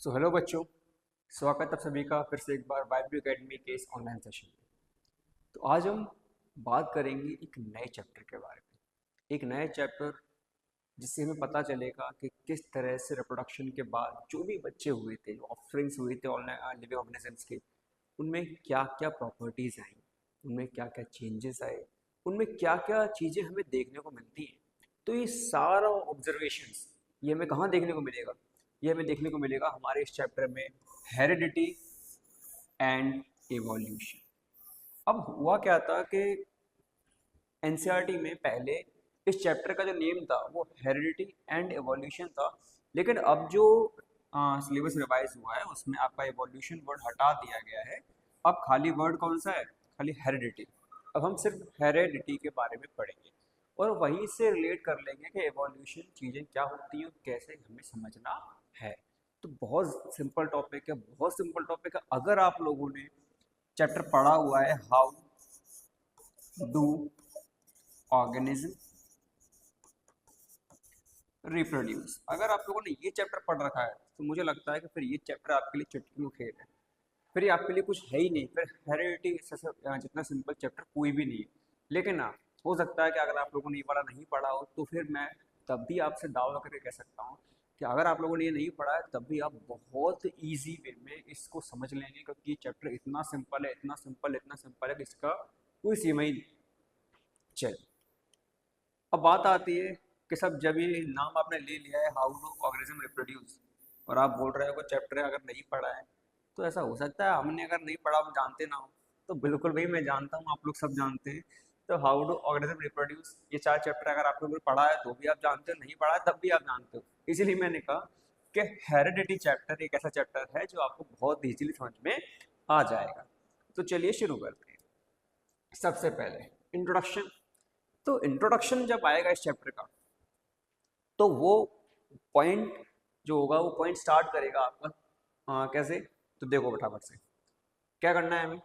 Hello बच्चों, स्वागत है आप सभी का फिर से एक बार वाइब्यू एकेडमी के इस ऑनलाइन सेशन में। तो आज हम बात करेंगे एक नए चैप्टर के बारे में। एक नए चैप्टर जिससे हमें पता चलेगा कि किस तरह से रिप्रोडक्शन के बाद जो भी बच्चे हुए थे, जो ऑफस्प्रिंग्स हुए थे ऑनलाइन लिविंग ऑर्गेनिजम्स के, उनमें क्या क्या प्रॉपर्टीज़ आई, उनमें क्या क्या चेंजेस आए, उनमें क्या क्या चीज़ें हमें देखने को मिलती हैं। तो ये सारा ऑब्जर्वेशंस ये हमें कहाँ देखने को मिलेगा? ये हमें देखने को मिलेगा हमारे इस चैप्टर में, हेरिडिटी एंड एवोल्यूशन। अब हुआ क्या था कि एनसीईआरटी में पहले इस चैप्टर का जो नेम था वो हेरिडिटी एंड एवोल्यूशन था, लेकिन अब जो सिलेबस रिवाइज हुआ है उसमें आपका एवोल्यूशन वर्ड हटा दिया गया है। अब खाली वर्ड कौन सा है? खाली हेरिडिटी। अब हम सिर्फ हेरिडिटी के बारे में पढ़ेंगे और वहीं से रिलेट कर लेंगे कि एवोल्यूशन चीज़ें क्या होती हैं और कैसे हमें समझना है। तो बहुत सिंपल टॉपिक है, बहुत सिंपल टॉपिक है। अगर आप लोगों ने चैप्टर पढ़ा हुआ है हाउ डू ऑर्गेनिज्म रिप्रोड्यूस, अगर आप लोगों ने ये चैप्टर पढ़ रखा है तो मुझे लगता है कि फिर ये चैप्टर आपके लिए चुटकी में खेल है। फिर ये आपके लिए कुछ है ही नहीं, फिर हेरिडिटी जितना सिंपल चैप्टर कोई भी नहीं है। लेकिन हाँ, हो सकता है कि अगर आप लोगों ने ये वाला नहीं पढ़ा हो तो फिर मैं तब भी आपसे दावा करके कह सकता हूँ कि अगर आप लोगों ने ये नहीं पढ़ा है तब भी आप बहुत ईजी वे में इसको समझ लेंगे, क्योंकि ये चैप्टर इतना सिंपल है, इतना सिंपल, इतना सिंपल है कि इसका कोई सीमा ही नहीं। चल, अब बात आती है कि सब जब ये नाम आपने ले लिया है हाउ टू ऑर्गेनिज्म रिप्रोड्यूस और आप बोल रहे हो कि चैप्टर अगर नहीं पढ़ा है, तो ऐसा हो सकता है हमने अगर नहीं पढ़ा, हम जानते ना हो। तो बिल्कुल भाई, मैं जानता हूँ, आप लोग सब जानते हैं। तो हाउ टू ऑर्गेनिज्म रिप्रोड्यूस ये 4 चैप्टर अगर आप लोगों ने पढ़ा है तो भी आप जानते हो, नहीं पढ़ा है तब भी आप जानते हो। इसीलिए मैंने कहा कि हेरिडिटी चैप्टर एक ऐसा चैप्टर है जो आपको बहुत ईजिली समझ में आ जाएगा। तो चलिए शुरू करते हैं। सबसे पहले इंट्रोडक्शन। तो इंट्रोडक्शन जब आएगा इस चैप्टर का तो वो पॉइंट जो होगा वो पॉइंट स्टार्ट करेगा आपका कैसे? तो देखो फटाफट से क्या करना है हमें।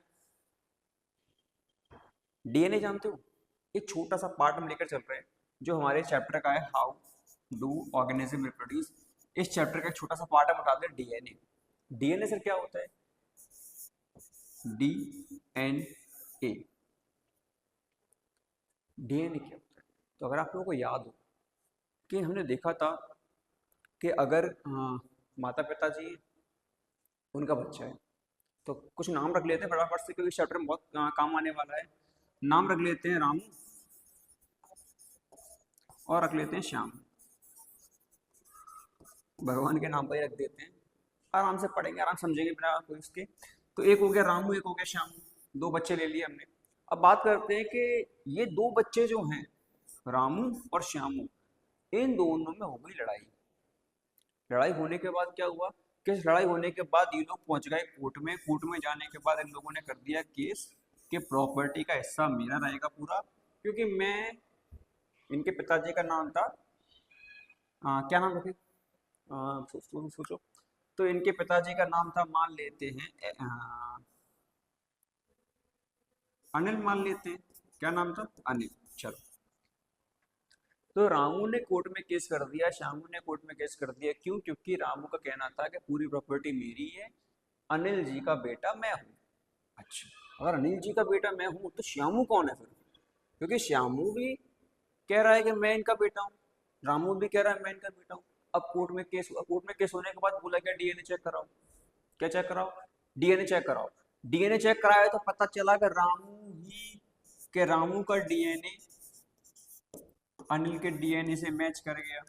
डीएनए जानते हो? एक छोटा सा पार्ट हम लेकर चल रहे हैं जो हमारे चैप्टर का है हाउ डू ऑर्गेनिज्म रिप्रोड्यूस। इस चैप्टर का एक छोटा सा पार्ट हम उठा दें डीएनए। डीएनए सर क्या होता है? D N A. डीएनए क्या होता है? तो अगर आप लोगों को याद हो कि हमने देखा था कि अगर माता पिता जी उनका बच्चा है तो कुछ नाम रख लेते हैं फटाफट से, क्योंकि इस चैप्टर में बहुत काम आने वाला है। नाम रख लेते हैं रामू और रख लेते हैं श्याम। भगवान के नाम पर ही रख देते हैं, आराम से पढ़ेंगे, आराम समझेंगे बिना कोई उसके। तो एक हो गया रामू, एक हो गया श्यामू, 2 बच्चे ले लिए हमने। अब बात करते हैं कि ये 2 बच्चे जो हैं रामू और श्यामू, इन दोनों में हो गई लड़ाई। लड़ाई होने के बाद क्या हुआ कि इस लड़ाई होने के बाद ये लोग पहुंच गए कोर्ट में। कोर्ट में जाने के बाद इन लोगों ने कर दिया केस कि प्रॉपर्टी का हिस्सा मेरा रहेगा पूरा, क्योंकि मैं, इनके पिताजी का नाम था क्या नाम रखे? सोचो। तो इनके पिताजी का नाम था, मान लेते हैं अनिल, मान लेते हैं। क्या नाम था? अनिल। चलो, तो रामू ने कोर्ट में केस कर दिया, श्यामू ने कोर्ट में केस कर दिया। क्यों? क्योंकि रामू का कहना था कि पूरी प्रॉपर्टी मेरी है, अनिल जी का बेटा मैं हूँ। अच्छा, अगर अनिल जी का बेटा मैं हूँ तो श्यामू कौन है फिर? क्योंकि श्यामू भी कह रहा है कि मैं इनका बेटा हूँ, रामू भी कह रहा है मैं इनका बेटा हूँ। अब कोर्ट में केस हुआ, कोर्ट में केस होने के बाद बोला क्या डीएनए चेक कराओ। क्या चेक कराओ? डीएनए चेक कराओ। डीएनए चेक कराया तो पता चला कि रामू का डीएनए अनिल के डीएनए से मैच कर गया।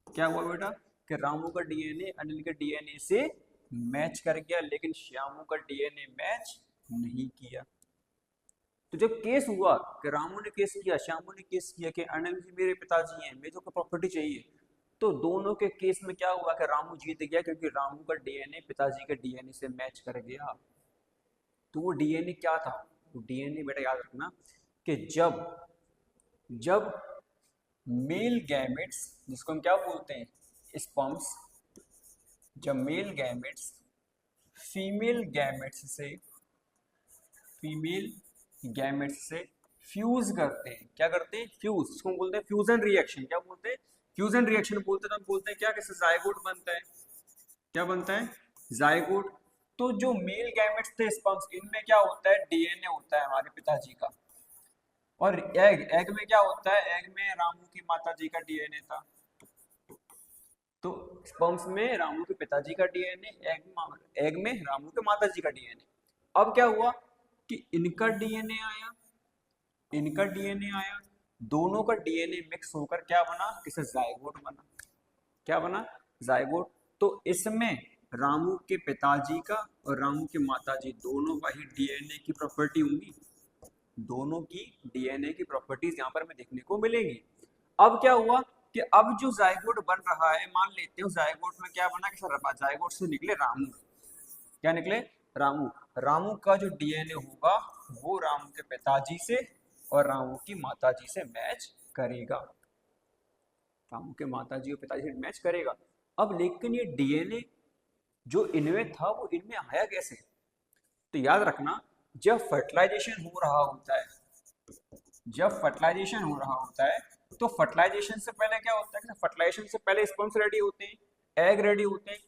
क्या हुआ बेटा? कि रामू का डीएनए अनिल के डीएनए से मैच कर गया, लेकिन श्यामू का डीएनए मैच नहीं किया। तो जब केस हुआ कि रामू ने केस किया, श्यामू ने केस किया कि अनिल जी मेरे पिताजी हैं, मेरे को प्रॉपर्टी चाहिए, तो दोनों के केस में क्या हुआ कि रामू जीत गया, क्योंकि रामू का डीएनए पिताजी के डीएनए से मैच कर गया। तो वो डीएनए क्या था? वो डीएनए बेटा याद रखना कि जब जब मेल गैमेट्स, जिसको हम क्या बोलते हैं, स्पर्म्स, जब मेल गैमेट्स फीमेल गैमेट्स से फीमेल गैमेट्स से फ्यूज करते हैं। क्या करते हैं? फ्यूज, इसको बोलते हैं फ्यूजन रिएक्शन। क्या बोलते हैं? फ्यूजन रिएक्शन बोलते हैं। तो हम बोलते हैं क्या कि जाइगोट बनता है। क्या बनता है, जाइगोट। तो जो मेल गैमेट्स थे स्पर्म्स, इनमें क्या होता है, डीएनए होता है हमारे पिताजी का। और एग, एग में क्या होता है, एग में रामू की माता जी का डीएनए था। तो स्पर्म्स में रामू के पिताजी का डीएनए, एग में रामू के माता जी का डीएनए। अब क्या हुआ कि इनका डीएनए आया, इनका डीएनए आया, दोनों का डीएनए मिक्स होकर क्या बना, इसे जाइगोट बना। क्या बना, जाइगोट। तो इसमें रामू के पिताजी का और रामू के माताजी दोनों का ही डीएनए की प्रॉपर्टी होंगी, दोनों की डीएनए की प्रॉपर्टीज यहाँ पर हमें देखने को मिलेंगी। अब क्या हुआ कि अब जो जाइगोट बन रहा है, मान लेते हो जाइगोट में क्या बना कि सर जाइगोट से निकले रामू। क्या निकले, रामू। रामू का जो डीएनए होगा वो रामू के पिताजी से और रामू की माताजी से मैच करेगा, रामू के माताजी और पिताजी से मैच करेगा। अब लेकिन ये डीएनए जो इनमें था वो इनमें आया कैसे, तो याद रखना, जब फर्टिलाइजेशन हो रहा होता है, जब फर्टिलाइजेशन हो रहा होता है तो फर्टिलाइजेशन से पहले क्या होता है, फर्टिलाइजेशन से पहले स्पर्म्स रेडी होते हैं, एग रेडी होते हैं।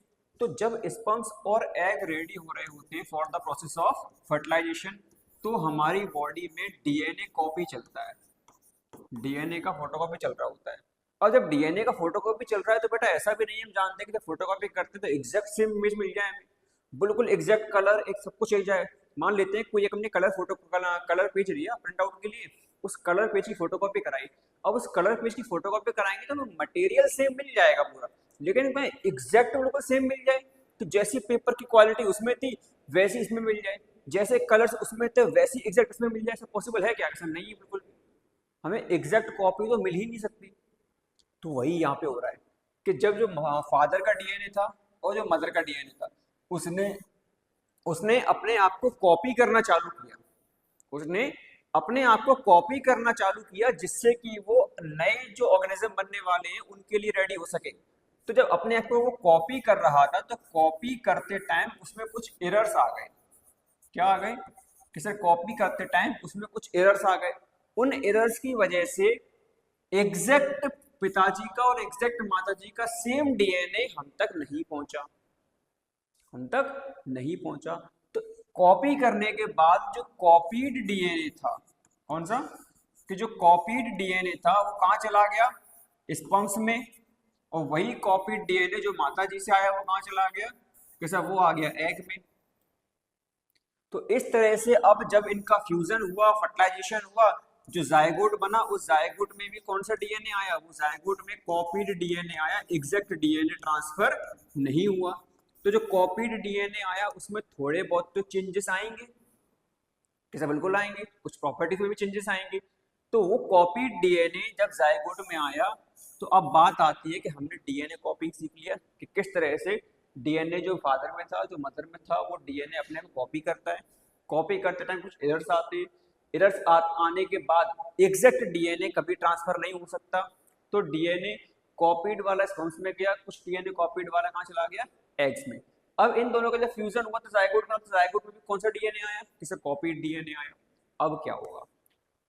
तो जब स्पर्म्स और एग रेडी हो रहे होते हैं for the process of fertilisation, तो हमारी बॉडी में डीएनए कॉपी चलता है, डीएनए का फोटोकॉपी चल रहा होता है। और जब डीएनए का फोटोकॉपी चल रहा है तो बेटा ऐसा भी नहीं है, हम जानते हैं कि जब फोटोकॉपी करते हैं तो एग्जैक्ट सेम इमेज मिल जाए हमें, बिल्कुल एग्जैक्ट कलर एक सब कुछ मिल जाए। मान लेते हैं कोई एक हमने कलर पेज लिया प्रिंट आउट के लिए, उस कलर पेज की फोटोकॉपी कराई। अब उस कलर पेज की फोटोकॉपी कराएंगे तो मटेरियल सेम मिल जाएगा पूरा, लेकिन मैं एग्जैक्ट बिल्कुल सेम मिल जाए, तो जैसी पेपर की क्वालिटी उसमें थी वैसी इसमें मिल जाए, जैसे कलर्स उसमें थे वैसी एग्जैक्ट इसमें मिल जाए, सब पॉसिबल है क्या, ऐसा नहीं है बिल्कुल भी। हमें एग्जैक्ट कॉपी तो मिल ही नहीं सकती। तो वही यहाँ पे हो रहा है कि जब जो फादर का डीएनए था और जो मदर का डीएनए था, उसने उसने अपने आप को कॉपी करना चालू किया, उसने अपने आप को कॉपी करना चालू किया जिससे कि वो नए जो ऑर्गेनिज्म बनने वाले हैं उनके लिए रेडी हो सके। तो जब अपने आप को वो कॉपी कर रहा था तो कॉपी करते टाइम उसमें कुछ एरर्स आ गए। क्या आ गए कि सर कॉपी करते टाइम उसमें कुछ एरर्स आ गए। उन एरर्स की वजह से एग्जैक्ट पिताजी का और एग्जैक्ट माताजी का सेम डीएनए हम तक नहीं पहुंचा, हम तक नहीं पहुंचा। तो कॉपी करने के बाद जो कॉपीड डीएनए था, कौन सा, कि जो कॉपीड डीएनए था वो कहां चला गया, स्पर्म्स में। और वही कॉपीड डीएनए जो माताजी से आया वो कहां चला गया, कैसा, वो आ गया एग में। तो इस तरह से अब जब इनका फ्यूजन हुआ, फर्टिलाइजेशन हुआ, जो जायगोट बना, उस जायगोट में भी कौन सा डीएनए आया, वो जायगोट में कॉपीड डीएनए आया, एग्जैक्ट डीएनए ट्रांसफर नहीं हुआ। तो जो कॉपीड डीएनए आया उसमें थोड़े बहुत तो चेंजेस आएंगे, कैसे, बिल्कुल आएंगे, कुछ प्रॉपर्टीज में भी चेंजेस आएंगे। तो वो कॉपीड डीएनए जब जायगोट में आया तो अब बात आती है कि हमने डीएनए कॉपी सीख लिया कि किस तरह से डीएनए जो फादर में था जो मदर में था वो डीएनए अपने में कॉपी करता है। कॉपी करते टाइम कुछ एरर्स आते हैं, आने के बाद एग्जैक्ट डीएनए कभी ट्रांसफर नहीं हो सकता। तो डीएनए कॉपीड वाला स्पर्म्स में गया, कुछ डीएनए कॉपीड वाला कहाँ चला गया, एग्स में। अब इन दोनों का जब फ्यूजन हुआ तो जायगोट का, तो जायगोट में भी कौन सा डीएनए आया, किसे, कॉपीड डीएनए आया। अब क्या होगा,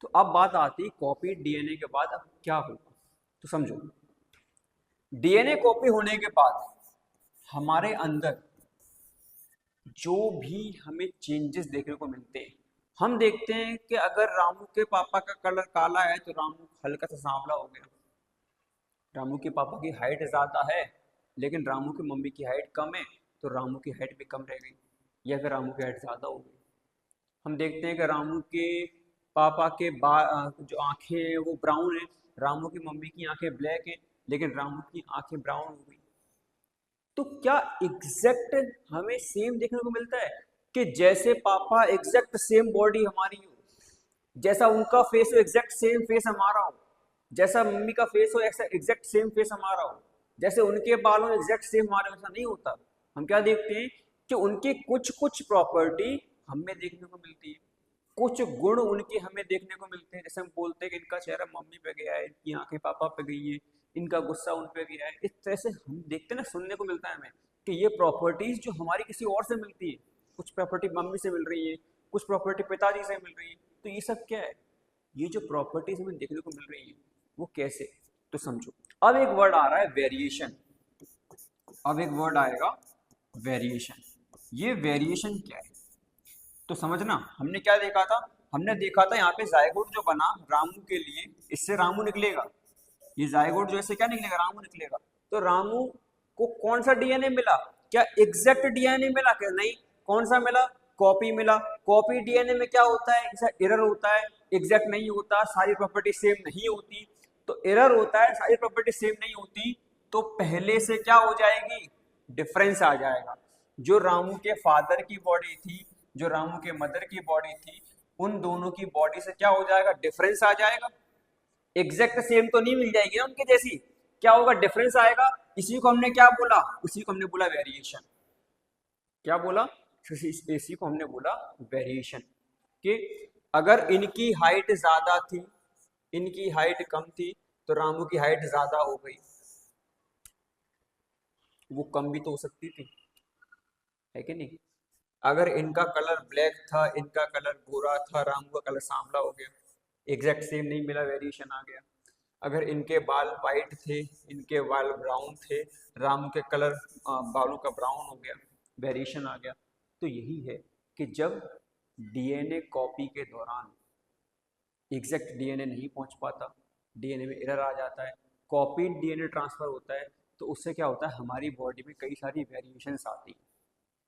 तो अब बात आती कॉपीड डीएनए के बाद अब क्या होगा। तो समझो, डीएनए कॉपी होने के बाद हमारे अंदर जो भी हमें चेंजेस देखने को मिलते हैं, हम देखते हैं कि अगर रामू के पापा का कलर काला है तो रामू हल्का सा सांवला हो गया। रामू के पापा की हाइट ज्यादा है लेकिन रामू की मम्मी की हाइट कम है, तो रामू की हाइट भी कम रह गई, या फिर रामू की हाइट ज्यादा हो गई। हम देखते हैं कि रामू के पापा के जो आंखें हैं वो ब्राउन है, रामू की मम्मी की आंखें ब्लैक हैं, लेकिन रामू की आंखें ब्राउन हो गई। तो क्या एग्जैक्ट हमें सेम देखने को मिलता है कि जैसे पापा एग्जैक्ट सेम बॉडी हमारी हो, जैसा उनका फेस हो एग्जैक्ट सेम फेस हमारा हो, जैसा मम्मी का फेस हो ऐसा एग्जैक्ट सेम फेस हमारा हो, जैसे उनके बाल हो एग्जैक्ट सेम हमारे, वैसा नहीं होता। हम क्या देखते हैं कि उनकी कुछ कुछ प्रॉपर्टी हमें देखने को मिलती है, कुछ गुण उनके हमें देखने को मिलते हैं। जैसे हम बोलते हैं कि इनका चेहरा मम्मी पे गया है, इनकी आंखें पापा पे गई है, इनका गुस्सा उन पे गया है। इस तरह से हम देखते हैं ना, सुनने को मिलता है हमें कि ये प्रॉपर्टीज जो हमारी किसी और से मिलती है, कुछ प्रॉपर्टी मम्मी से मिल रही है, कुछ प्रॉपर्टी पिताजी से मिल रही है। तो ये सब क्या है, ये जो प्रॉपर्टीज हमें देखने को मिल रही है वो कैसे, तो समझो। अब एक वर्ड आ रहा है वेरिएशन, अब एक वर्ड आएगा वेरिएशन। ये वेरिएशन क्या है तो समझना, हमने क्या देखा था, हमने देखा था यहाँ पे जायगोट जो बना रामू के लिए, इससे रामू निकलेगा, ये जायगोट जो ऐसे क्या निकलेगा, रामू निकलेगा। तो रामू को कौन सा डीएनए मिला, क्या एग्जैक्ट डीएनए मिला, क्या नहीं, कौन सा मिला, कॉपी मिला। कॉपी डीएनए में क्या होता है, इसका एरर होता है, एग्जैक्ट नहीं होता, सारी प्रॉपर्टी सेम नहीं होती। तो एरर होता है, सारी प्रॉपर्टी सेम नहीं होती, तो पहले से क्या हो जाएगी, डिफरेंस आ जाएगा। जो रामू के फादर की बॉडी थी, जो रामू के मदर की बॉडी थी, उन दोनों की बॉडी से क्या हो जाएगा, डिफरेंस आ जाएगा। एग्जैक्ट सेम तो नहीं मिल जाएगी ना उनके जैसी, क्या होगा, डिफरेंस आएगा। इसी को हमने क्या बोला, उसी को हमने बोला वेरिएशन। क्या बोला, इसी को हमने बोला वेरिएशन। कि अगर इनकी हाइट ज्यादा थी, इनकी हाइट कम थी, तो रामू की हाइट ज्यादा हो गई, वो कम भी तो हो सकती थी, है कि नहीं। अगर इनका कलर ब्लैक था, इनका कलर गोरा था, रामू का कलर सांवला हो गया, एग्जैक्ट सेम नहीं मिला, वेरिएशन आ गया। अगर इनके बाल वाइट थे, इनके बाल ब्राउन थे, रामू के कलर बालों का ब्राउन हो गया, वेरिएशन आ गया। तो यही है कि जब डीएनए कॉपी के दौरान एग्जैक्ट डीएनए नहीं पहुंच पाता, डीएनए में एरर आ जाता है, कॉपी डीएनए ट्रांसफर होता है, तो उससे क्या होता है, हमारी बॉडी में कई सारी वेरिएशंस आती हैं,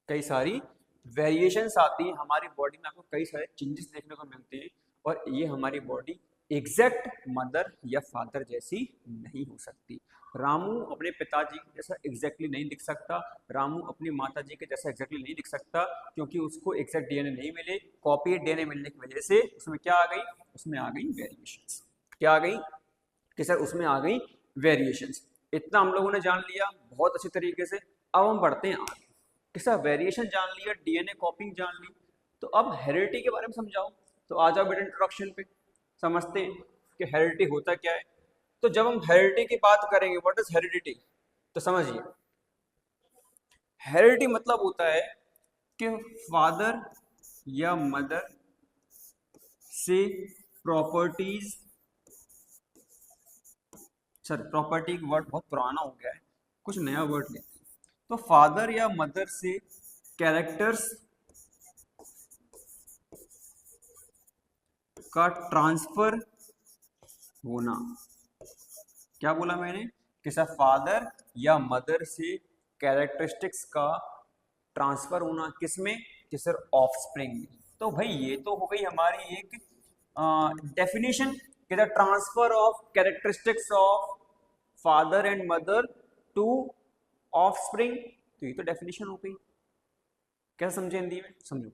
कई सारी वेरिएशंस आती हैं हमारी बॉडी में, आपको कई सारे चेंजेस देखने को मिलते हैं। और ये हमारी बॉडी एग्जैक्ट मदर या फादर जैसी नहीं हो सकती। रामू अपने पिताजी के जैसा एग्जैक्टली नहीं दिख सकता, रामू अपनी माता जी के जैसा एग्जैक्टली नहीं दिख सकता, क्योंकि उसको एग्जैक्ट डीएनए नहीं मिले, कॉपी डीएनए मिलने की वजह से उसमें क्या आ गई, उसमें आ गई वेरिएशंस। क्या आ गई कि सर, उसमें आ गई वेरिएशंस। इतना हम लोगों ने जान लिया बहुत अच्छी तरीके से। अब हम बढ़ते हैं आगे, कि सर वेरिएशन जान लिया, डीएनए कॉपिंग जान ली, तो अब हेरिडिटी के बारे में समझाओ। तो आ जाओ बेटा इंट्रोडक्शन पे, समझते हैं कि हेरिडिटी होता क्या है। तो जब हम हेरिडिटी की बात करेंगे, व्हाट इज हेरिडिटी, तो समझिए, हेरिडिटी मतलब होता है कि फादर या मदर से प्रॉपर्टीज, सर प्रॉपर्टी वर्ड बहुत पुराना हो गया है, कुछ नया वर्ड लेते हैं। तो फादर या मदर से कैरेक्टर्स का ट्रांसफर होना। क्या बोला मैंने, कि सर फादर या मदर से कैरेक्टरिस्टिक्स का ट्रांसफर होना, किसमें, कि सर ऑफस्प्रिंग में। तो भाई ये तो हो गई हमारी एक डेफिनेशन, कि the transfer of characteristics of father and mother to offspring. तो ये तो डेफिनेशन हो गई। क्या समझे हिंदी में, समझो।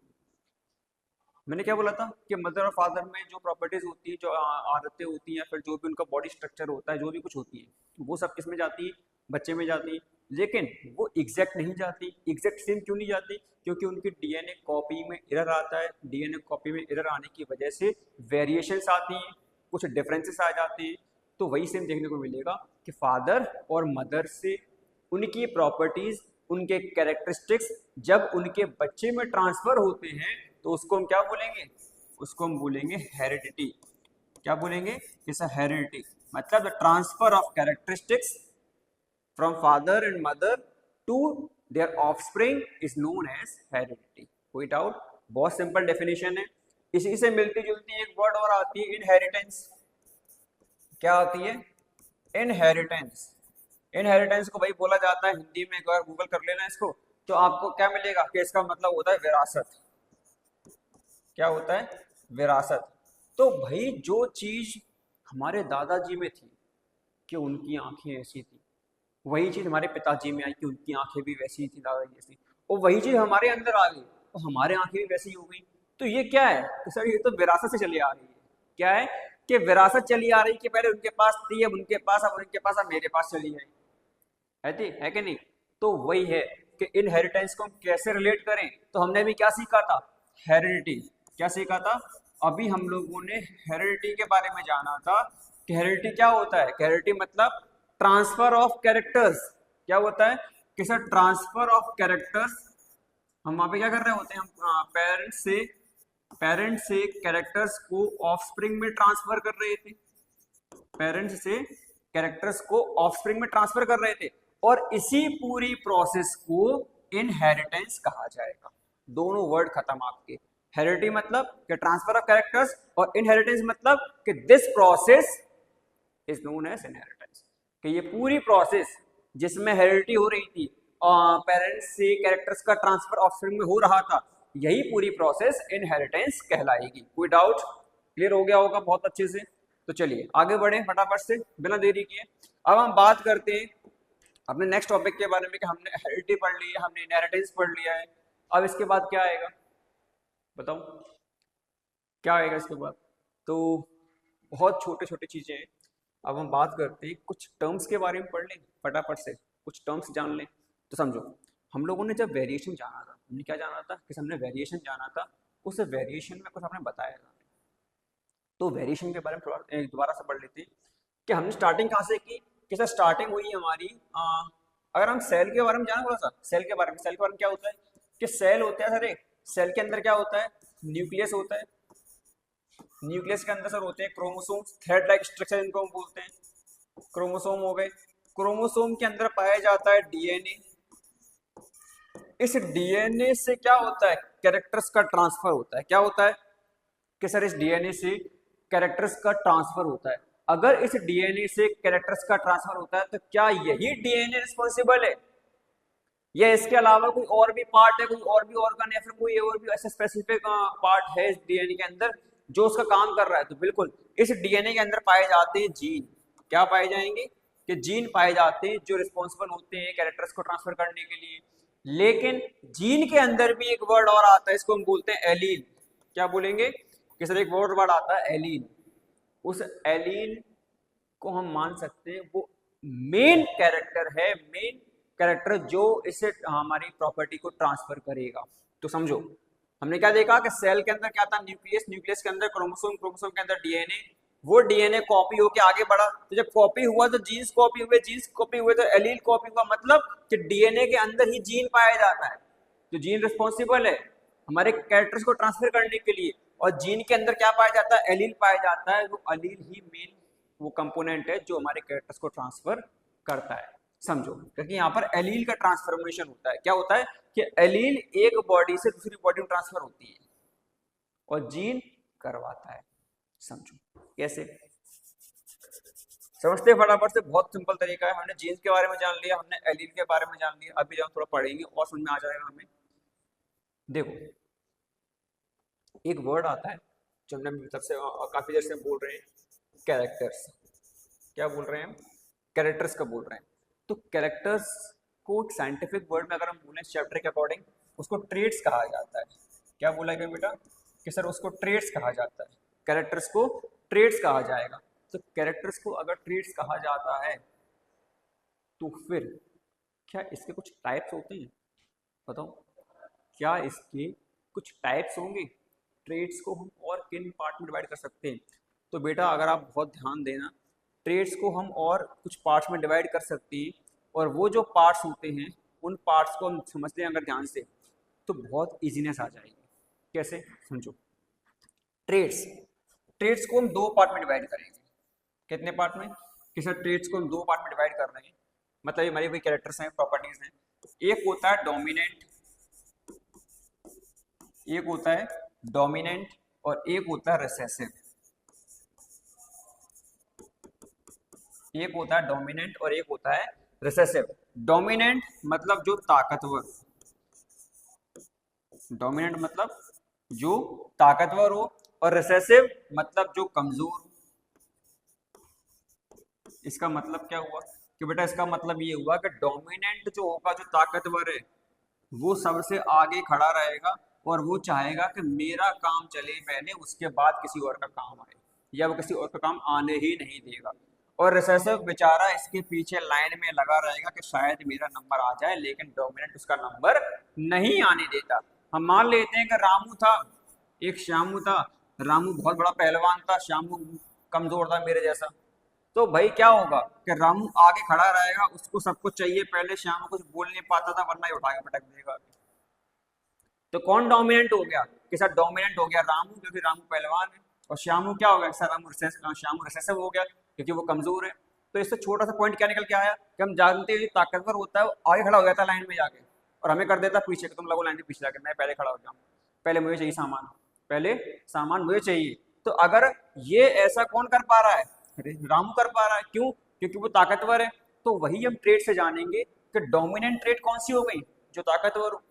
मैंने क्या बोला था कि मदर और फादर में जो प्रॉपर्टीज होती है, जो आदतें होती हैं, फिर जो भी उनका बॉडी स्ट्रक्चर होता है, जो भी कुछ होती है, वो सब किस में जाती है, बच्चे में जाती है। लेकिन वो एग्जैक्ट नहीं जाती। एग्जैक्ट सेम क्यों नहीं जाती, क्योंकि उनकी डीएनए कॉपी में एरर आता है। डीएनए कॉपी में एरर आने की वजह से वेरिएशंस आती हैं, कुछ डिफरेंसेस आ जाते हैं। तो वही सेम देखने को मिलेगा कि फादर और मदर से उनकी प्रॉपर्टीज, उनके कैरेक्टरिस्टिक्स जब उनके बच्चे में ट्रांसफर होते हैं, तो उसको हम क्या बोलेंगे, उसको हम बोलेंगे हेरिडिटी। क्या बोलेंगे, इट्स अ हेरिडिटी, मतलब the transfer of characteristics from father and mother to their offspring is known as heredity. कोई डाउट, बहुत सिंपल डेफिनेशन है। इसी से मिलती जुलती एक वर्ड और आती है, इनहेरिटेंस। क्या आती है, इनहेरिटेंस। इनहेरिटेंस को भाई बोला जाता है हिंदी में, एक बार गूगल कर लेना इसको, तो आपको क्या मिलेगा कि इसका मतलब होता है विरासत। क्या होता है, विरासत। तो भाई जो चीज हमारे दादाजी में थी कि उनकी आंखें ऐसी थी, वही चीज हमारे पिताजी में आई कि उनकी आंखें भी वैसी थी दादाजी जैसी, और वही चीज हमारे अंदर आ गई तो हमारे आंखें भी वैसी हो गई। तो ये क्या है, तो सर ये तो विरासत से चली आ रही है। क्या है, कि विरासत चली आ रही कि पहले उनके पास थी, अब उनके पास, अब उनके पास, अब मेरे पास चली आई है कि नहीं। तो वही है कि इनहेरिटेंस को हम कैसे रिलेट करें। तो हमने भी क्या सीखा था, हेरिडिटी। क्या सीखा था, अभी हम लोगों ने हेरिडिटी के बारे में जाना था कि हेरिडिटी क्या होता है। हेरिडिटी मतलब ट्रांसफर ऑफ कैरेक्टर्स। क्या होता है कि सर ट्रांसफर ऑफ कैरेक्टर्स, हम वहां पे क्या कर रहे होते हैं, हम पेरेंट्स से कैरेक्टर्स को ऑफस्प्रिंग में ट्रांसफर कर रहे थे। पेरेंट्स से कैरेक्टर्स को ऑफस्प्रिंग में ट्रांसफर कर रहे थे, और इसी पूरी प्रोसेस को इनहेरिटेंस कहा जाएगा। दोनों वर्ड खत्म आपके। हेरिडिटी मतलब कि ट्रांसफर ऑफ कैरेक्टर्स, और इनहेरिटेंस मतलब कि this process is known as inheritance, कि ये पूरी प्रोसेस जिसमें हेरिडिटी हो रही थी और पेरेंट्स से कैरेक्टर्स का ट्रांसफर ऑफस्प्रिंग में हो रहा था, यही पूरी प्रोसेस इनहेरिटेंस कहलाएगी। कोई डाउट? क्लियर हो गया होगा बहुत अच्छे से। तो चलिए आगे बढ़े फटाफट से बिना देरी किए। अब हम बात करते हैं अपने नेक्स्ट टॉपिक के बारे में कि हमने हेरिडिटी पढ़ ली है, हमने इनहेरिटेंस पढ़ लिया है। अब इसके बाद क्या आएगा बताओ, क्या आएगा इसके बाद? तो बहुत छोटे छोटे चीजें हैं। अब हम बात करते हैं कुछ टर्म्स के बारे में, पढ़ लें फटाफट से, कुछ टर्म्स जान लें। तो समझो, हम लोगों ने जब वेरिएशन जाना था, हमने क्या जाना था कि हमने वेरिएशन जाना था, उस वेरिएशन में कुछ हमने बताया था। तो वेरिएशन के बारे में थोड़ा दोबारा से पढ़ लेते हैं कि हमने स्टार्टिंग कहाँ से की, कैसे स्टार्टिंग हुई हमारी। अगर हम सेल के बारे में जाना थोड़ा सा, सेल के बारे में क्या होता है कि सेल होता है सर, एक सेल के अंदर क्या होता है, न्यूक्लियस होता है। न्यूक्लियस के अंदर सर होते हैं क्रोमोसोम, थ्रेड लाइक स्ट्रक्चर इनको हम बोलते हैं। क्रोमोसोम हो गए, क्रोमोसोम के अंदर पाया जाता है डीएनए। इस डीएनए से क्या होता है, कैरेक्टर्स का ट्रांसफर होता है। क्या होता है कि सर इस डीएनए से कैरेक्टर्स का ट्रांसफर होता है। अगर इस डीएनए से कैरेक्टर्स का ट्रांसफर होता है तो क्या यही डीएनए रिस्पॉन्सिबल है, या इसके अलावा कोई और भी पार्ट है, कोई और भी ऑर्गन, या फिर कोई और भी ऐसा स्पेसिफिक पार्ट है इस डीएनए के अंदर जो उसका काम कर रहा है? तो बिल्कुल इस डीएनए के अंदर पाए जाते हैं जीन। क्या पाए जाएंगे कि जीन पाए जाते हैं जो रिस्पॉन्सिबल होते हैं कैरेक्टर्स को ट्रांसफर करने के लिए। लेकिन जीन के अंदर भी एक वर्ड और आता है, इसको हम बोलते हैं एलील। क्या बोलेंगे कि सर एक वर्ड आता है एलील। उस एलील को हम मान सकते हैं वो मेन कैरेक्टर है, मेन कैरेक्टर जो इसे हमारी प्रॉपर्टी को ट्रांसफर करेगा। तो समझो हमने क्या देखा कि सेल के अंदर क्या था, न्यूक्लियस, न्यूक्लियस के अंदर क्रोमोसोम, क्रोमोसोम के अंदर डीएनए। वो डीएनए कॉपी होके आगे बढ़ा, तो जब कॉपी हुआ तो जीन्स कॉपी हुए, जीन्स कॉपी हुए तो एलील कॉपी हुआ। मतलब कि डीएनए के अंदर ही जीन पाया जाता है, तो जीन रिस्पॉन्सिबल है हमारे कैरेक्टर्स को ट्रांसफर करने के लिए। और जीन के अंदर क्या पाया जाता है, एलील पाया जाता है। वो एलील ही मेन वो कंपोनेंट है जो हमारे कैरेक्टर्स को ट्रांसफर करता है। समझो, क्योंकि यहाँ पर एलील का ट्रांसफॉर्मेशन होता है। क्या होता है कि एलील एक बॉडी से दूसरी बॉडी में ट्रांसफर होती है और जीन करवाता है। समझो कैसे, समझते फटाफट से, बहुत सिंपल तरीका है। हमने जीन्स के बारे में जान लिया, हमने एलील के बारे में जान लिया। अभी जब थोड़ा पढ़ेंगे और समझ में आ जाएगा हमें। देखो एक वर्ड आता है जो हमने तब से काफी देर से बोल रहे हैं, कैरेक्टर्स। क्या बोल रहे हैं हम, कैरेक्टर्स का बोल रहे हैं। तो कैरेक्टर्स को एक साइंटिफिक वर्ड में अगर हम बोले चैप्टर के अकॉर्डिंग, उसको ट्रेट्स कहा जाता है। क्या बोला गया बेटा कि सर उसको ट्रेट्स कहा जाता है, कैरेक्टर्स को ट्रेट्स कहा जाएगा। तो कैरेक्टर्स को अगर ट्रेट्स कहा जाता है तो फिर क्या इसके कुछ टाइप्स होते हैं? बताओ, क्या इसके कुछ टाइप्स होंगे? ट्रेट्स को हम और किन पार्ट में डिवाइड कर सकते हैं? तो बेटा अगर आप बहुत ध्यान देना, ट्रेट्स को हम और कुछ पार्ट्स में डिवाइड कर सकते हैं, और वो जो पार्ट्स होते हैं उन पार्ट्स को हम समझते हैं अगर ध्यान से, तो बहुत इजीनेस आ जाएगी। कैसे? समझो, ट्रेट्स, ट्रेट्स को हम दो पार्ट में डिवाइड करेंगे। कितने पार्ट में? कि सर ट्रेट्स को हम दो पार्ट में डिवाइड कर रहे हैं, मतलब ये हमारी वही कैरेक्टर्स हैं, प्रॉपर्टीज हैं। एक होता है डोमिनेंट, एक होता है डोमिनेंट और एक होता है रिसेसिव। एक होता है डोमिनेंट और एक होता है रिसेसिव। डोमिनेंट मतलब जो ताकतवर, डोमिनेंट मतलब जो ताकतवर हो, और रिसेसिव मतलब जो कमजोर। इसका मतलब क्या हुआ कि बेटा इसका मतलब ये हुआ कि डोमिनेंट जो होगा, जो ताकतवर है, वो सबसे आगे खड़ा रहेगा और वो चाहेगा कि मेरा काम चले पहले, उसके बाद किसी और का काम आए, या वो किसी और का काम आने ही नहीं देगा। और रिसेसिव बेचारा इसके पीछे लाइन में लगा रहेगा कि शायद मेरा नंबर आ जाए, लेकिन डोमिनेंट उसका नंबर नहीं आने देता। हम मान लेते हैं कि रामू था, एक श्यामू था। रामू बहुत बड़ा पहलवान था, श्यामू कमजोर था मेरे जैसा। तो भाई क्या होगा कि रामू आगे खड़ा रहेगा, उसको सब कुछ चाहिए पहले, श्यामू कुछ बोल नहीं पाता था वरना ही उठा के पटक देगा। तो कौन डोमिनेंट हो गया? कि सर डोमिनेंट हो गया रामू, क्योंकि रामू पहलवान है। और श्यामू क्या हो गया? सर श्यामू रिसेसिव हो गया क्योंकि वो कमजोर है। तो इससे छोटा सा पॉइंट क्या निकल के आया कि हम जानते हैं ताकतवर होता है वो आगे खड़ा हो जाता है लाइन में जाके, और हमें कर देता पीछे कि तुम लोगों लाइन के पीछे जाके, मैं पहले खड़ा हो जाऊँ, पहले मुझे चाहिए सामान, पहले सामान मुझे चाहिए। तो अगर ये ऐसा कौन कर पा रहा है, रामू कर पा रहा है, क्यों? क्योंकि वो ताकतवर है। तो वही हम ट्रेड से जानेंगे कि डोमिनेंट ट्रेड कौन सी हो गई, जो ताकतवर हो,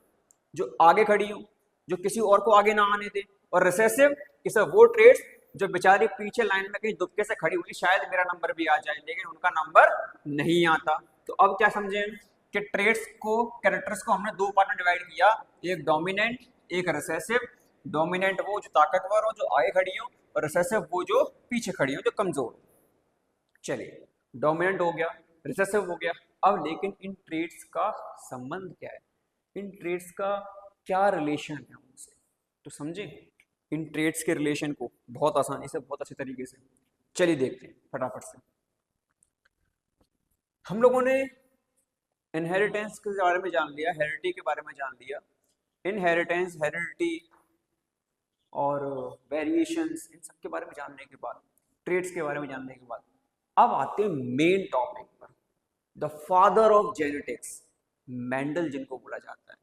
जो आगे खड़ी हो, जो किसी और को आगे ना आने दे। और रिसेसिव कि सर वो ट्रेड्स जो बेचारी पीछे लाइन में कहीं दुबके से खड़ी हुई, शायद मेरा नंबर भी आ जाए लेकिन उनका नंबर नहीं आता। तो अब क्या समझे कि ट्रेड्स को, कैरेक्टर्स को हमने दो पार्ट में डिवाइड किया, एक डोमिनेंट, एक रिसेसिव। डोमिनेंट वो जो ताकतवर हो, जो आगे खड़ी हो, और रिसेसिव वो जो पीछे खड़ी हो, जो कमजोर हो। चलिए, डोमिनेंट हो गया, रिसेसिव हो गया। अब लेकिन इन ट्रेड्स का संबंध क्या है, इन ट्रेड्स का क्या रिलेशन है उनसे, तो समझे इन ट्रेड्स के रिलेशन को बहुत आसानी से, बहुत अच्छे तरीके से। चलिए देखते हैं फटाफट से। हम लोगों ने इनहेरिटेंस के बारे में जान लिया, हेरिडिटी के बारे में जान लिया। इनहेरिटेंस, हेरिडिटी और वेरिएशंस, इन सब के बारे में जानने के बाद, ट्रेड्स के बारे में जानने के बाद, अब आते हैं मेन टॉपिक पर, the father of genetics, Mendel जिनको बोला जाता है।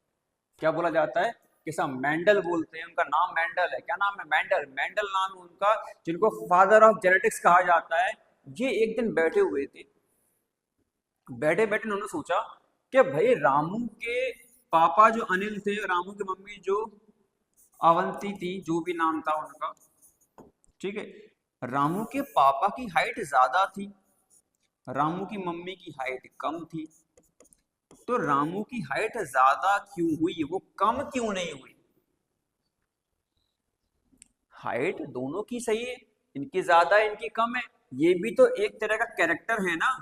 क्या बोला जाता है? कि सब मेंडल बोलते हैं, उनका नाम मेंडल है। क्या नाम है? मेंडल। मेंडल नाम है उनका, जिनको फादर ऑफ जेनेटिक्स कहा जाता है। ये एक दिन बैठे हुए थे, बैठे बैठे उन्होंने सोचा कि भाई रामू के पापा जो अनिल थे, रामू की मम्मी जो अवंती थी, जो भी नाम था उनका, ठीक है, रामू के पापा की हाइट ज्यादा थी, रामू की मम्मी की हाइट कम थी। तो रामू की हाइट ज्यादा क्यों हुई, वो कम क्यों नहीं हुई? हाइट दोनों की सही है, इनकी ज्यादा इनकी कम है, ये भी तो एक तरह का कैरेक्टर है ना,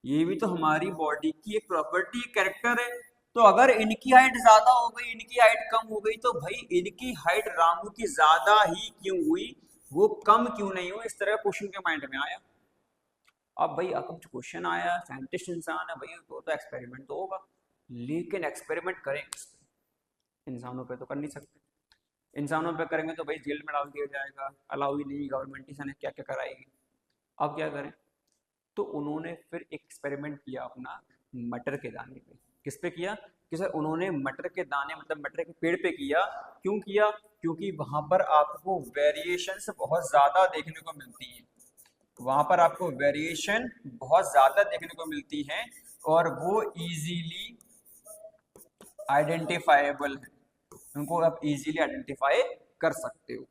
ये भी तो हमारी बॉडी की एक प्रॉपर्टी, कैरेक्टर है। तो अगर इनकी हाइट ज्यादा हो गई, इनकी हाइट कम हो गई, तो भाई इनकी हाइट रामू की ज्यादा ही क्यों हुई, वो कम क्यों नहीं हुई? इस तरह क्वेश्चन के माइंड में आया। अब भाई अब क्वेश्चन आया, साइंटिस्ट इंसान है भाई, तो एक्सपेरिमेंट तो होगा, लेकिन एक्सपेरिमेंट करेंगे किस पे? इंसानों पे तो कर नहीं सकते। इंसानों पे करेंगे तो भाई जेल में डाल दिया जाएगा, अलाउ ही नहीं, गवर्नमेंट ही क्या क्या कराएगी। अब क्या करें? तो उन्होंने फिर एक एक्सपेरिमेंट किया अपना मटर के दाने पे। किस पे किया? कि सर उन्होंने मटर के दाने, मतलब मटर के पेड़ पे किया। क्यों किया? क्योंकि वहां पर आपको वेरिएशंस बहुत ज्यादा देखने को मिलती है, वहां पर आपको वेरिएशन बहुत ज्यादा देखने को मिलती है, और वो इजीली आइडेंटिफाइबल है, उनको आप इजीली आइडेंटिफाई कर सकते हो।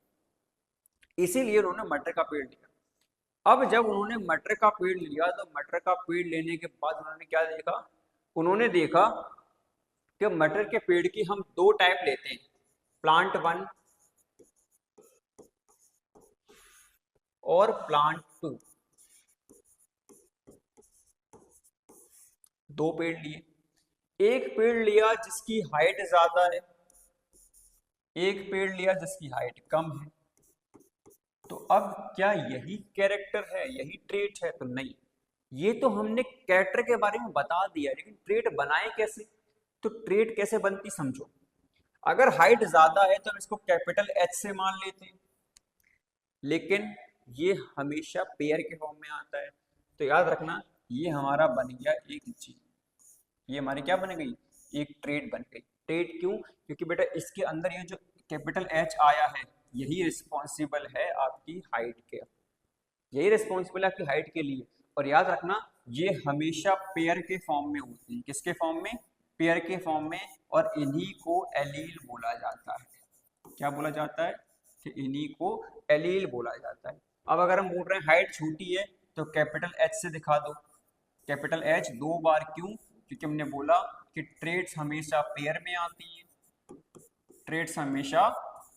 इसीलिए उन्होंने मटर का पेड़ लिया। अब जब उन्होंने मटर का पेड़ लिया, तो मटर का पेड़ लेने के बाद उन्होंने क्या देखा? उन्होंने देखा कि मटर के पेड़ की हम दो टाइप लेते हैं, प्लांट 1 और प्लांट 2। दो पेड़ लिए, एक पेड़ लिया जिसकी हाइट ज्यादा है, एक पेड़ लिया जिसकी हाइट कम है। तो अब क्या यही कैरेक्टर है, यही ट्रेट है? तो नहीं, ये तो हमने कैरेक्टर के बारे में बता दिया, लेकिन ट्रेट बनाए कैसे? तो ट्रेट कैसे बनती समझो। अगर हाइट ज्यादा है तो हम इसको कैपिटल एच से मान लेते हैं, लेकिन ये हमेशा पेयर के फॉर्म में आता है। तो याद रखना, ये हमारा बन गया एक जी, ये हमारी क्या बन गई? एक ट्रेट बन गई। ट्रेट क्यों? क्योंकि बेटा इसके अंदर ये जो कैपिटल एच आया है, यही रिस्पॉन्सिबल है आपकी हाइट के, यही रिस्पॉन्सिबल है आपकी हाइट के लिए। और याद रखना, ये हमेशा पेयर के फॉर्म में होती है। किसके फॉर्म में? पेयर के फॉर्म में। और इन्हीं को एलील बोला जाता है। क्या बोला जाता है? कि इन्हीं को एलील बोला जाता है। अब अगर हम बोल रहे हैं हाइट छोटी है, तो कैपिटल एच से दिखा दो। कैपिटल एच दो बार, क्यों? क्योंकि हमने बोला कि ट्रेड्स हमेशा पेयर में आती हैं, ट्रेड्स हमेशा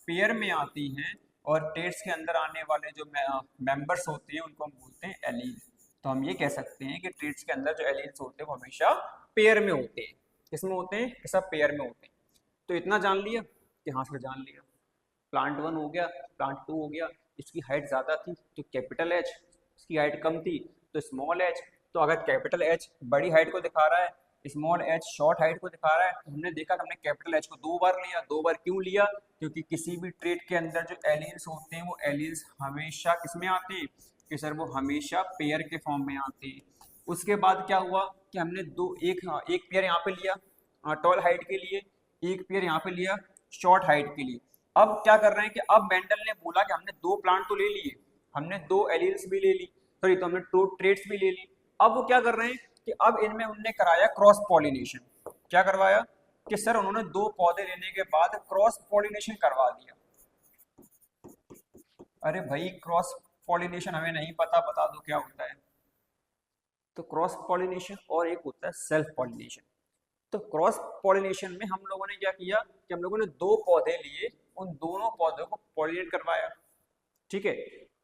पेयर में आती हैं, और ट्रेड्स के अंदर आने वाले जो मेंबर्स होते हैं उनको हम बोलते हैं एलील। तो हम ये कह सकते हैं कि ट्रेड्स के अंदर जो एलील्स होते हैं वो हमेशा पेयर में होते हैं। किसमें होते हैं? कि सब पेयर में होते हैं। तो इतना जान लिया कि हाँ सर जान लिया। प्लांट 1 हो गया, प्लांट 2 हो गया, इसकी हाइट ज़्यादा थी तो कैपिटल एच, इसकी हाइट कम थी तो स्मॉल एच। तो अगर कैपिटल एच बड़ी हाइट को दिखा रहा है, स्मॉल एच शॉर्ट हाइट को दिखा रहा है, तो हमने देखा कि हमने कैपिटल एच को दो बार लिया। दो बार क्यों लिया? क्योंकि किसी भी ट्रेट के अंदर जो एलियंस होते हैं वो एलियंस हमेशा किस में आते हैं? कि सर वो हमेशा पेयर के फॉर्म में आते हैं। उसके बाद क्या हुआ कि हमने एक पेयर यहाँ पे लिया, टॉल हाइट के लिए, एक पेयर यहाँ पे लिया शॉर्ट हाइट के लिए। अब क्या कर रहे हैं कि अब मेंडल ने बोला कि हमने 2 प्लांट तो ले लिए, हमने 2 एलील्स भी ले ली, सॉरी तो हमने 2 ट्रेट्स भी ले ली। अब वो क्या कर रहे हैं कि अब इनमें उनने कराया क्रॉस पॉलिनेशन। क्या करवाया कि सर उन्होंने 2 पौधे लेने के बाद क्रॉस पॉलिनेशन करवा दिया। अरे भाई क्रॉस पॉलिनेशन हमें नहीं पता, बता दो क्या होता है। तो क्रॉस पॉलिनेशन और एक होता है सेल्फ पॉलिनेशन। तो क्रॉस पॉलिनेशन में हम लोगों ने क्या किया कि हम लोगों ने 2 पौधे लिए, उन दोनों पौधों को पॉलिनेट करवाया, ठीक है।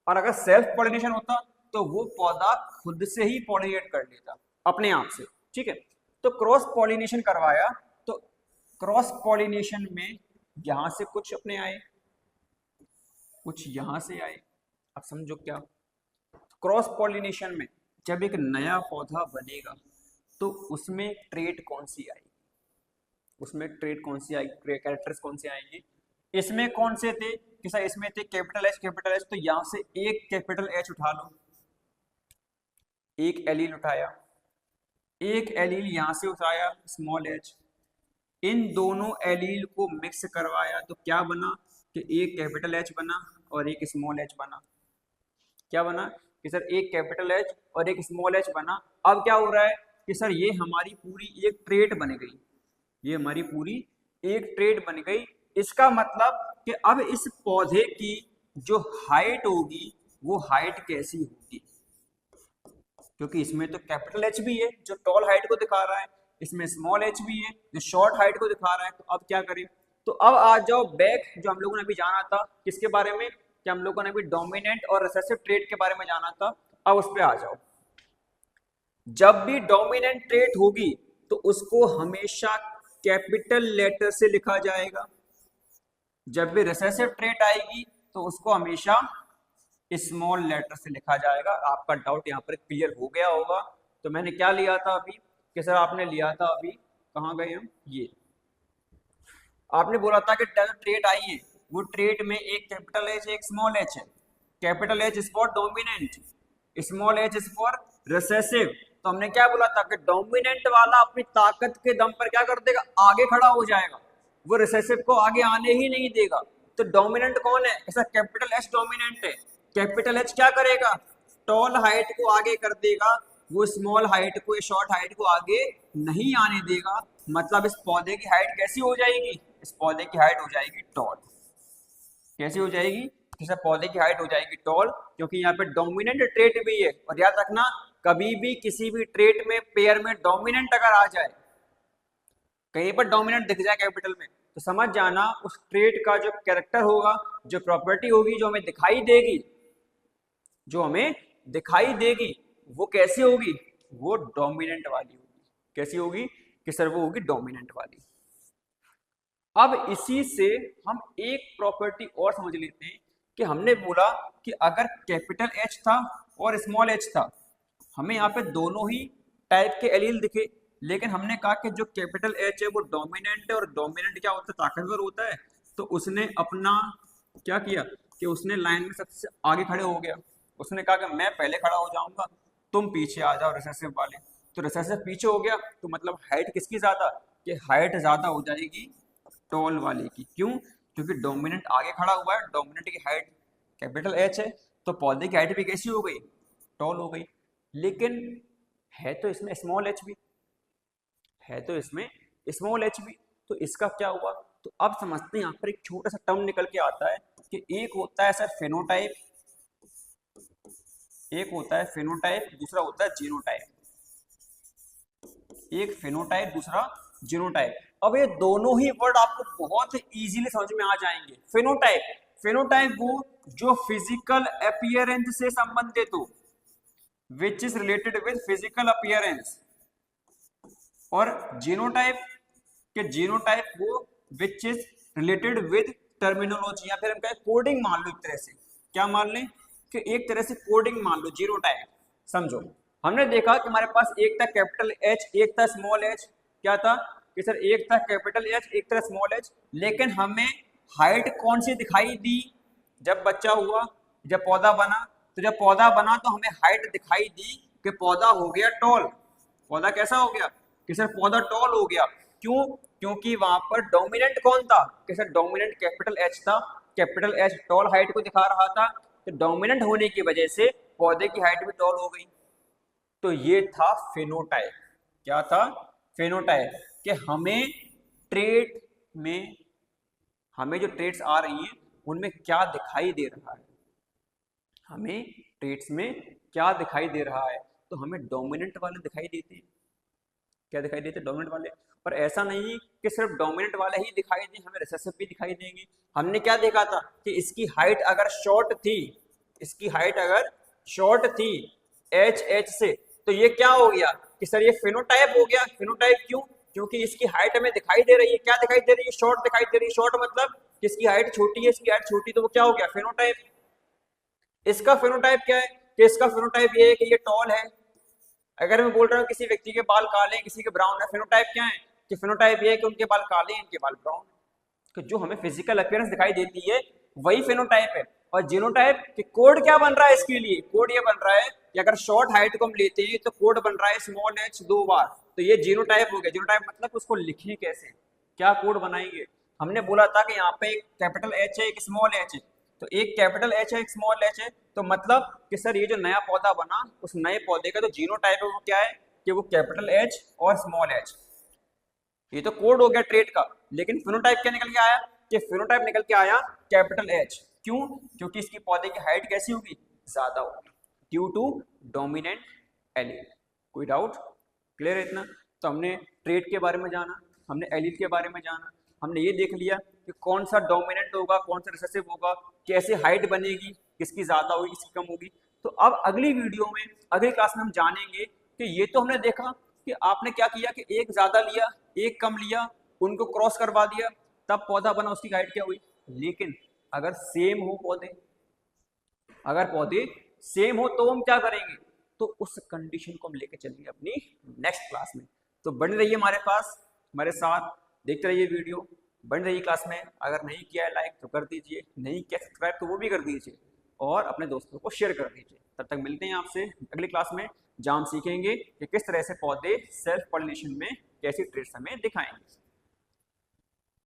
और अगर सेल्फ पॉलिनेशन होता तो वो पौधा खुद से ही पॉलिनेट कर लेता अपने आप से, ठीक है। तो क्रॉस पॉलिनेशन करवाया, तो क्रॉस पॉलिनेशन में यहां से कुछ अपने आए, कुछ यहां से आए। अब समझो क्या, क्रॉस पॉलिनेशन में जब एक नया पौधा बनेगा तो उसमें ट्रेट कौन सी आएगी, उसमें ट्रेट कौन सी आएगी, कैरेक्टर्स कौन से आएंगे। इसमें कौन से थे कि सर इसमें थे कैपिटल एच, तो यहां से एक कैपिटल एच उठा लो, एक एलील उठाया, एक एलील यहां से उठाया स्मॉल एच, इन दोनों एलील को मिक्स करवाया तो क्या बना कि एक कैपिटल एच बना और एक स्मॉल एच बना। क्या बना कि सर एक कैपिटल एच और एक स्मॉल एच बना। अब क्या हो रहा है कि सर ये हमारी पूरी एक ट्रेट बन गई, ये हमारी पूरी एक ट्रेट बन गई। इसका मतलब कि अब इस पौधे की जो हाइट होगी वो हाइट कैसी होगी, क्योंकि इसमें तो कैपिटल एच भी है जो टॉल हाइट को दिखा रहा है, इसमें स्मॉल एच भी है जो शॉर्ट हाइट को दिखा रहा है। तो अब क्या करें, तो अब आ जाओ बैक, जो हम लोगों ने अभी जाना था किसके बारे में, कि हम लोगों ने अभी डोमिनेंट और रिसेसिव ट्रेट के बारे में जाना था। अब उस पर आ जाओ, जब भी डोमिनेंट ट्रेट होगी तो उसको हमेशा कैपिटल लेटर से लिखा जाएगा, जब भी रिसेसिव ट्रेट आएगी तो उसको हमेशा स्मॉल लेटर से लिखा जाएगा। आपका डाउट यहाँ पर क्लियर हो गया होगा। तो मैंने क्या लिया था अभी कि सर आपने लिया था अभी, कहाँ गए हम, ये आपने बोला था कि ट्रेट आई है वो ट्रेट में एक कैपिटल एच एक स्मॉल एच है। Capital H is for dominant, small H is for recessive. तो हमने क्या बोला था कि डोमिनेंट वाला अपनी ताकत के दम पर क्या कर देगा, आगे खड़ा हो जाएगा, वो रिसेसिव को आगे आने ही नहीं देगा। तो डोमिनेंट कौन है, ऐसा कैपिटल एच डोमिनेंट है। कैपिटल एच क्या करेगा, टॉल हाइट को आगे कर देगा, वो स्मॉल हाइट को, शॉर्ट हाइट को आगे नहीं आने देगा। मतलब इस पौधे की हाइट कैसी हो जाएगी, इस पौधे की हाइट हो जाएगी टॉल। कैसी हो जाएगी, जैसे पौधे की हाइट हो जाएगी टॉल, क्योंकि यहाँ पे डोमिनेंट ट्रेट भी है। और याद रखना कभी भी किसी भी ट्रेट में पेयर में डोमिनेंट अगर आ जाए, कहीं पर डोमिनेंट दिख जाए कैपिटल में, तो समझ जाना उस ट्रेट का जो कैरेक्टर होगा, जो प्रॉपर्टी होगी, जो हमें दिखाई देगी, जो हमें दिखाई देगी वो कैसी होगी, वो डोमिनेंट वाली होगी। कैसी होगी कि सर वो होगी डोमिनेंट वाली। अब इसी से हम एक प्रॉपर्टी और समझ लेते हैं कि हमने बोला कि अगर कैपिटल एच था और स्मॉल एच था, हमें यहाँ पे दोनों ही टाइप के एलील दिखे, लेकिन हमने कहा कि जो कैपिटल एच है वो डोमिनेंट है, और डोमिनेंट क्या होता है, ताकतवर होता है। तो उसने अपना क्या किया कि उसने लाइन में सबसे आगे खड़े हो गया, उसने कहा कि मैं पहले खड़ा हो जाऊंगा, तुम पीछे आ जाओ रिसेसिव वाले। तो रिसेसिव पीछे हो गया, तो मतलब हाइट किसकी ज्यादा, कि हाइट ज्यादा हो जाएगी टॉल वाले की। क्यों, क्योंकि डोमिनेंट आगे खड़ा हुआ है, डोमिनेंट की हाइट कैपिटल एच है, तो पौधे की हाइट भी कैसी हो गई, टॉल हो गई। लेकिन है तो इसमें स्मॉल एच भी, है तो इसमें स्मॉल एच भी, तो इसका क्या हुआ। तो अब समझते हैं, यहाँ पर एक छोटा सा टर्म निकल के आता है कि एक होता है सर फेनोटाइप, एक होता है फेनोटाइप, दूसरा होता है जीनोटाइप। एक फेनोटाइप, दूसरा जीनोटाइप। अब ये दोनों ही वर्ड आपको बहुत इजीली समझ में आ जाएंगे। फेनोटाइप, फेनोटाइप वो जो फिजिकल अपीयरेंस से संबंधित हो, which is related with physical appearance. और जीनोटाइप के जीनोटाइप वो which is related with terminology, या फिर हम कहें कोडिंग मान लो एक तरह से। क्या मान लें कि एक तरह से कोडिंग मान लो जीनोटाइप। समझो हमने देखा कि हमारे पास एक था कैपिटल एच, एक था स्मॉल एच। क्या था कि सर एक था कैपिटल एच, एक था स्मॉल एच, लेकिन हमें हाइट कौन सी दिखाई दी जब बच्चा हुआ, जब पौधा बना। तो जब पौधा बना तो हमें हाइट दिखाई दी कि पौधा हो गया टॉल। पौधा कैसा हो गया कि सर पौधा टॉल हो गया। क्यों? क्योंकि वहां पर डोमिनेंट कौन था कि सर डोमिनेंट कैपिटल एच था, कैपिटल एच टॉल हाइट को दिखा रहा था, तो डोमिनेंट होने की वजह से पौधे की हाइट भी टॉल हो गई। तो ये था फेनोटाइप। क्या था? फेनोटाइप। कि हमें ट्रेट में, हमें जो ट्रेट्स आ रही हैं उनमें क्या दिखाई दे रहा है, हमें ट्रेट्स में क्या दिखाई दे रहा है, तो हमें डोमिनेंट वाले दिखाई देते हैं। क्या दिखाई देते हैं? डोमिनेंट वाले। पर ऐसा नहीं कि सिर्फ डोमिनेंट वाले ही दिखाई दें, हमें रिसेसिव भी दिखाई देंगे। हमने क्या देखा था कि इसकी हाइट अगर शॉर्ट थी, इसकी हाइट अगर शॉर्ट थी एच से, तो ये क्या हो गया कि सर ये फेनोटाइप हो गया। फेनोटाइप क्यों? क्योंकि इसकी हाइट हमें दिखाई दे रही है। क्या दिखाई दे रही है? शॉर्ट दिखाई दे रही है। शॉर्ट मतलब कि इसकी हाइट छोटी है, इसकी हाइट छोटी, तो वो क्या हो गया? फेनोटाइप। इसका फेनोटाइप क्या है कि इसका फेनोटाइप ये है कि ये टॉल है। अगर मैं बोल रहा हूँ किसी व्यक्ति के बाल काले हैं, किसी के ब्राउन है, फेनोटाइप क्या है कि फेनोटाइप ये है कि उनके बाल काले हैं, इनके बाल ब्राउन। तो जो हमें फिजिकल अपीयरेंस दिखाई देती है वही फेनोटाइप है। और जीनोटाइप कि कोड क्या बन रहा है इसके लिए? कोड ये बन रहा है कि अगर शॉर्ट हाइट को हम लेते हैं तो कोड बन रहा है स्मॉल h 2 बार, तो ये जीनोटाइप हो गया। जीनोटाइप मतलब उसको लिखें कैसे, क्या कोड बनाएंगे? हमने बोला था कि यहाँ पे एक कैपिटल H है, एक स्मॉल h है, तो एक कैपिटल H है, एक स्मॉल h है, तो मतलब कि सर ये जो नया पौधा बना, उस नए पौधे का जो जीनोटाइप है वो क्या है कि वो कैपिटल H और स्मॉल h। ये तो कोड हो गया ट्रेट का, लेकिन फिनोटाइप क्या निकल के आया कि फिनोटाइप निकल के आया कैपिटल H। क्यों? क्योंकि इसकी पौधे की हाइट कैसी होगी? ज्यादा होगी, ड्यू टू डोमिनेंट एलील। कोई डाउट? क्लियर है इतना? तो हमने ट्रेट के बारे में जाना, हमने एलील के बारे में जाना, हमने ये देख लिया कि कौन सा डोमिनेंट होगा, कौन सा रिसेसिव होगा, कैसे हाइट बनेगी, किसकी ज्यादा होगी, किसकी कम होगी। तो अब अगली वीडियो में, अगली क्लास में हम जानेंगे कि ये तो हमने देखा कि आपने क्या किया कि एक ज्यादा लिया, एक कम लिया, उनको क्रॉस करवा दिया, तब पौधा बना, उसकी हाइट क्या हुई। लेकिन अगर सेम हो पौधे, अगर पौधे सेम हो तो हम क्या करेंगे, तो उस कंडीशन को हम लेके चलेंगे अपनी नेक्स्ट क्लास में। तो बने रहिए हमारे पास, हमारे साथ देखते रहिए वीडियो, बने रहिए क्लास में। अगर नहीं किया है लाइक तो कर दीजिए, नहीं किया सब्सक्राइब तो वो भी कर दीजिए, और अपने दोस्तों को शेयर कर दीजिए। तब तक मिलते हैं आपसे अगली क्लास में, जहाँ हम सीखेंगे कि किस तरह से पौधे सेल्फ पॉलिनेशन में कैसी ट्रेट्स हमें दिखाएंगे।